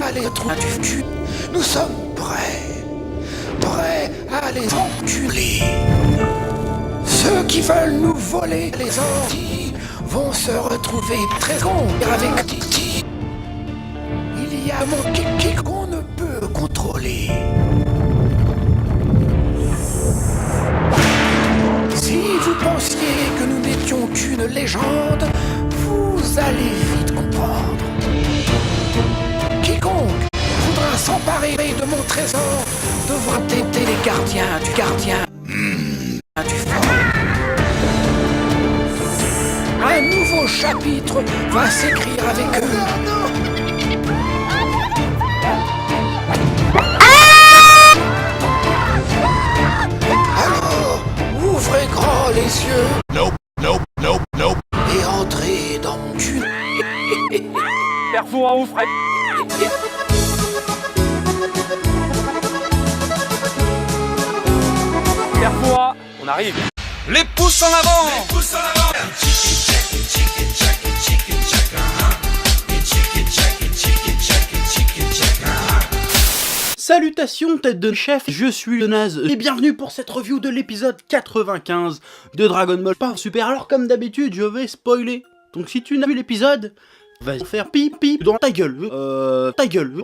Allez, trou du cul, nous sommes prêts à les enculer. Ceux qui veulent nous voler les Antilles vont se retrouver très cons avec Titi. Il y a mon kiki qu'on ne peut contrôler. Si vous pensiez que nous n'étions qu'une légende, vous allez vite comprendre. Quiconque voudra s'emparer de mon trésor devra têter les gardiens du fort. Un nouveau chapitre va s'écrire avec eux. Alors, ouvrez grand les yeux. Nope. Et entrez dans mon cul. Perfou en ouf, Fred. Perfou, on arrive. Les pouces en avant. Salutations tête de chef, je suis le naze et bienvenue pour cette review de l'épisode 95 de Dragon Ball Pas Super. Alors comme d'habitude je vais spoiler, donc si tu n'as vu l'épisode, vas-y faire pipi dans ta gueule,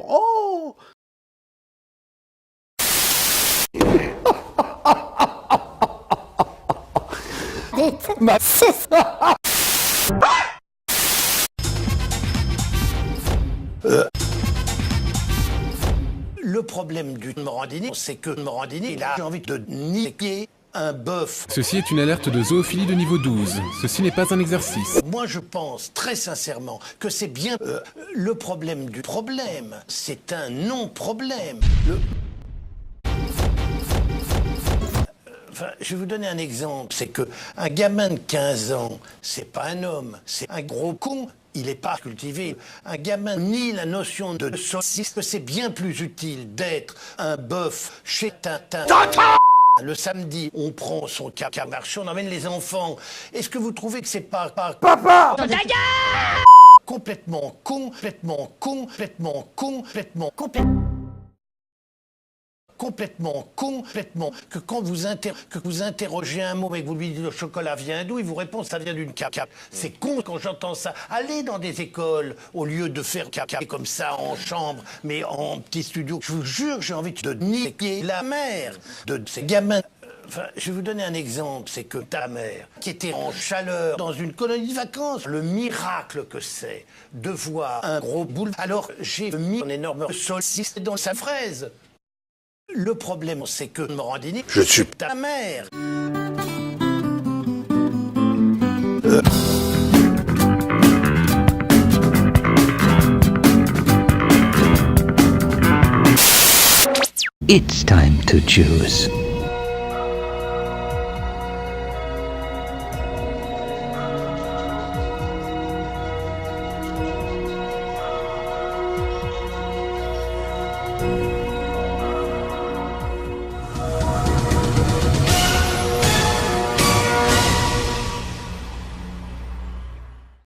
oh. Ma cesse. Le problème du Morandini, c'est que Morandini, il a envie de niquer un bœuf. Ceci est une alerte de zoophilie de niveau 12. Ceci n'est pas un exercice. Moi, je pense très sincèrement que c'est bien le problème du problème. C'est un non-problème. Enfin, je vais vous donner un exemple. C'est que un gamin de 15 ans, c'est pas un homme, c'est un gros con. Il n'est pas cultivé. Un gamin nie la notion de saucisse, que c'est bien plus utile d'être un bœuf chez Tintin. Le samedi, on prend son caca marché, on emmène les enfants. Est-ce que vous trouvez que c'est pas Papa complètement que quand vous interrogez un mot et que vous lui dites le chocolat vient d'où, il vous répond ça vient d'une caca. C'est con quand j'entends ça. Allez dans des écoles au lieu de faire caca comme ça en chambre, mais en petit studio. Je vous jure, j'ai envie de niquer la mère de ces gamins. Enfin, je vais vous donner un exemple, c'est que ta mère, qui était en chaleur dans une colonie de vacances, le miracle que c'est de voir un gros boule. Alors j'ai mis un énorme saucisse dans sa fraise. Le problème, c'est que Morandini, je suis ta mère. It's time to choose.